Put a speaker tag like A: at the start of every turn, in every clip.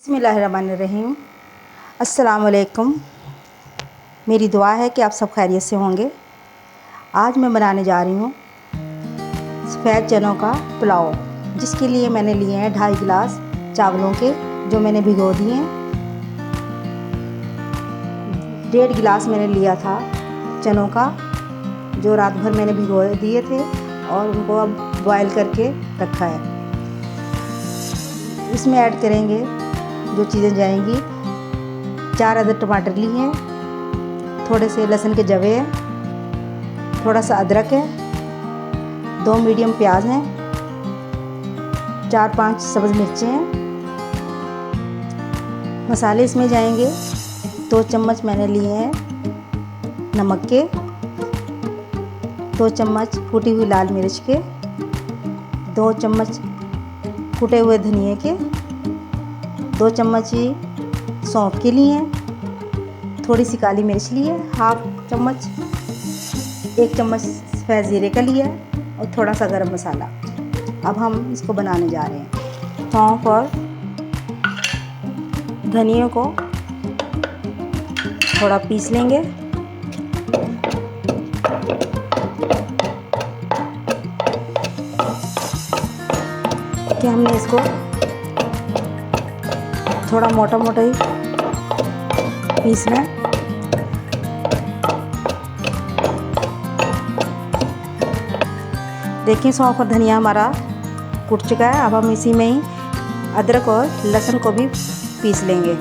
A: बिस्मिल्लाहिर्रहमानिर्रहीम। अस्सलाम वालेकुम। मेरी दुआ है कि आप सब खैरियत से होंगे। आज मैं बनाने जा रही हूँ सफ़ेद चनों का पुलाव, जिसके लिए मैंने लिए हैं 2.5 गिलास चावलों के, जो मैंने भिगो दिए हैं। 1.5 गिलास मैंने लिया था चनों का, जो रात भर मैंने भिगो दिए थे और उनको अब बॉयल करके रखा है। इसमें ऐड करेंगे जो चीज़ें जाएंगी। 4 अदद टमाटर लिए हैं, थोड़े से लहसुन के जवे हैं, थोड़ा सा अदरक है, 2 मीडियम प्याज हैं, 4-5 सब्ज़ मिर्चें हैं। मसाले इसमें जाएंगे 2 चम्मच मैंने लिए हैं नमक के, 2 चम्मच कुटी हुई लाल मिर्च के, 2 चम्मच कुटे हुए धनिए के, 2 चम्मच ही सौंफ के लिए हैं, थोड़ी सी काली मिर्च ली है, 1/2 चम्मच, 1 चम्मच सफ़ेद ज़ीरे का लिया है और थोड़ा सा गरम मसाला। अब हम इसको बनाने जा रहे हैं। सौंफ और धनिए को थोड़ा पीस लेंगे। कि हमने इसको थोड़ा मोटा मोटा ही पीसना है। देखिए सौंफ और धनिया हमारा कुट चुका है। अब हम इसी में ही अदरक और लहसुन को भी पीस लेंगे।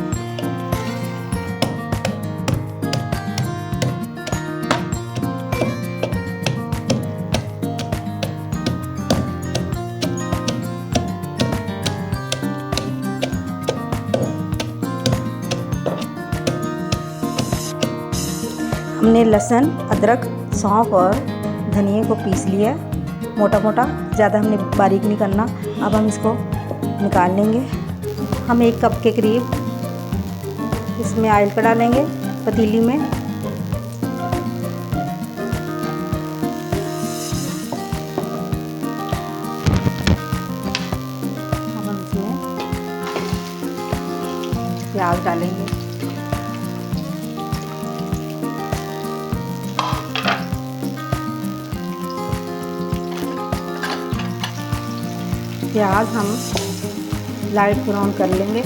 A: हमने लहसुन, अदरक, सौंफ और धनिए को पीस लिया मोटा मोटा, ज़्यादा हमने बारीक नहीं करना। अब हम इसको निकाल लेंगे। हम 1 कप के करीब इसमें ऑयल का डालेंगे पतीली में। अब हम इसमें प्याज डालेंगे। प्याज हम लाइट ब्राउन कर लेंगे।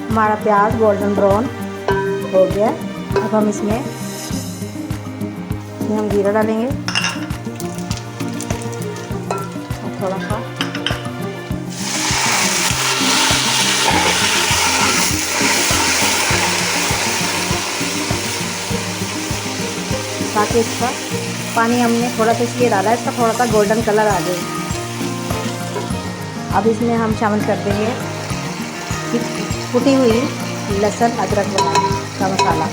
A: हमारा प्याज गोल्डन ब्राउन हो गया। अब हम इसमें हम जीरा डालेंगे और थोड़ा सा ताकि इसका पानी हमने थोड़ा सा इसलिए डाला है, इसका थोड़ा सा गोल्डन कलर आ जाए। अब इसमें हम शामिल कर देंगे कुटी हुई लहसुन अदरक का मसाला।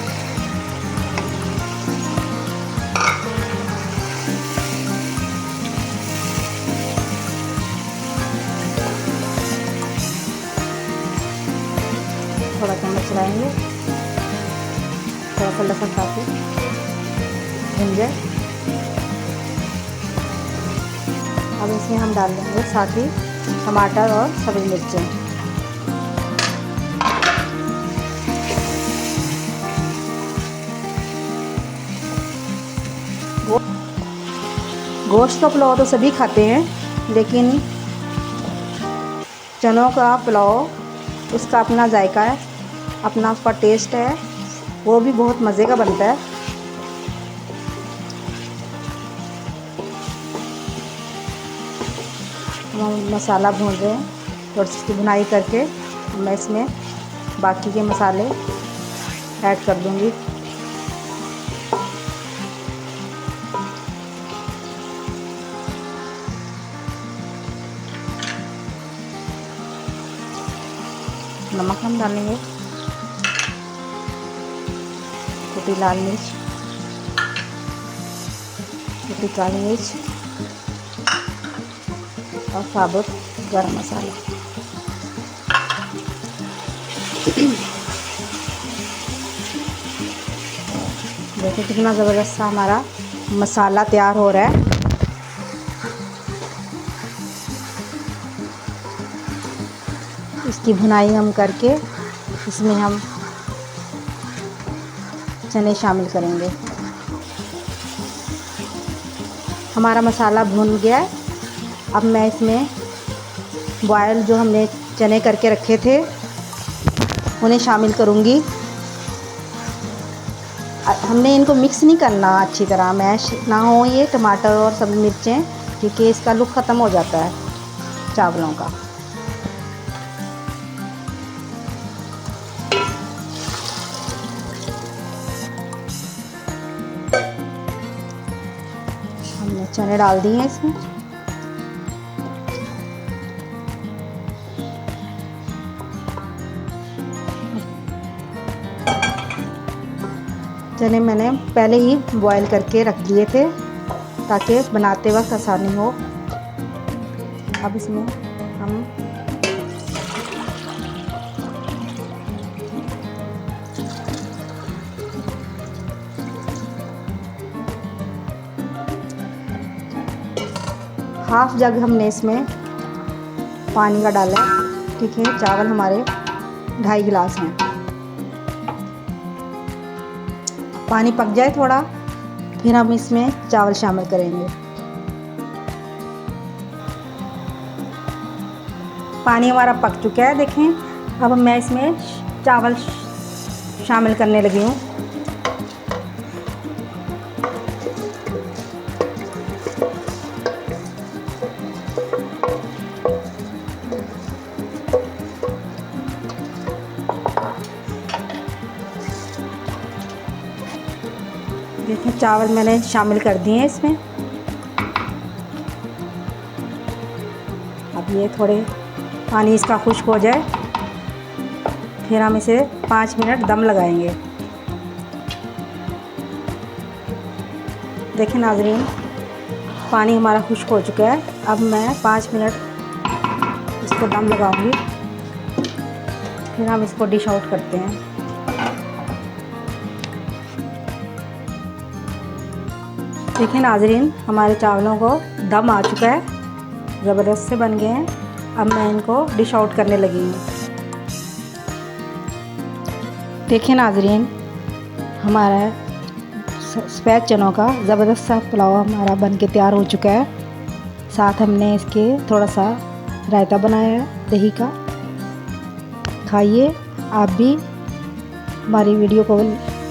A: थोड़ा चम्मच चलाएंगे, थोड़ा सा लहसुन ताकि भुन जाए। अब इसमें हम डाल देंगे साथ ही टमाटर और सब्ज़ मिर्चें। गोश्त का पुलाव तो सभी खाते हैं, लेकिन चनों का पुलाव उसका अपना जायका है, अपना उसका टेस्ट है, वो भी बहुत मज़े का बनता है। हम मसाला भून रहे हैं, थोड़ी सी भुनाई करके मैं इसमें बाकी के मसाले ऐड कर दूंगी। नमक हम डालेंगे, कुटी लाल मिर्च, कुटी काली मिर्च और साबुत गरम मसाला। देखिए कितना ज़बरदस्त सा हमारा मसाला तैयार हो रहा है। इसकी भुनाई हम करके इसमें हम चने शामिल करेंगे। हमारा मसाला भुन गया है। अब मैं इसमें बॉयल जो हमने चने करके रखे थे उन्हें शामिल करूँगी। हमने इनको मिक्स नहीं करना, अच्छी तरह मैश ना हो ये टमाटर और सब मिर्चें, क्योंकि इसका लुक ख़त्म हो जाता है चावलों का। हमने चने डाल दिए हैं इसमें। चने मैंने पहले ही बॉईल करके रख दिए थे ताकि बनाते वक्त आसानी हो। अब इसमें हम हाफ जग हमने इसमें पानी का डाला है। ठीक है, चावल हमारे 2.5 गिलास हैं। पानी पक जाए थोड़ा, फिर हम इसमें चावल शामिल करेंगे। पानी हमारा पक चुका है, देखें। अब मैं इसमें चावल शामिल करने लगी हूँ। देखिए चावल मैंने शामिल कर दिए हैं इसमें। अब ये थोड़े पानी इसका खुश्क हो जाए, फिर हम इसे 5 मिनट दम लगाएंगे। देखिए नाज़रीन, पानी हमारा खुश्क हो चुका है। अब मैं 5 मिनट इसको दम लगाऊंगी, फिर हम इसको डिश आउट करते हैं। देखिए नाज़रीन, हमारे चावलों को दम आ चुका है, ज़बरदस्त से बन गए हैं। अब मैं इनको डिश आउट करने लगी हूँ। देखिए नाज़रीन, हमारा सफ़ेद चनों का ज़बरदस्त सा पुलाव हमारा बन के तैयार हो चुका है। साथ हमने इसके थोड़ा सा रायता बनाया है दही का। खाइए, आप भी हमारी वीडियो को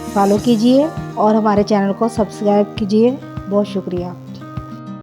A: फॉलो कीजिए और हमारे चैनल को सब्सक्राइब कीजिए। बहुत शुक्रिया।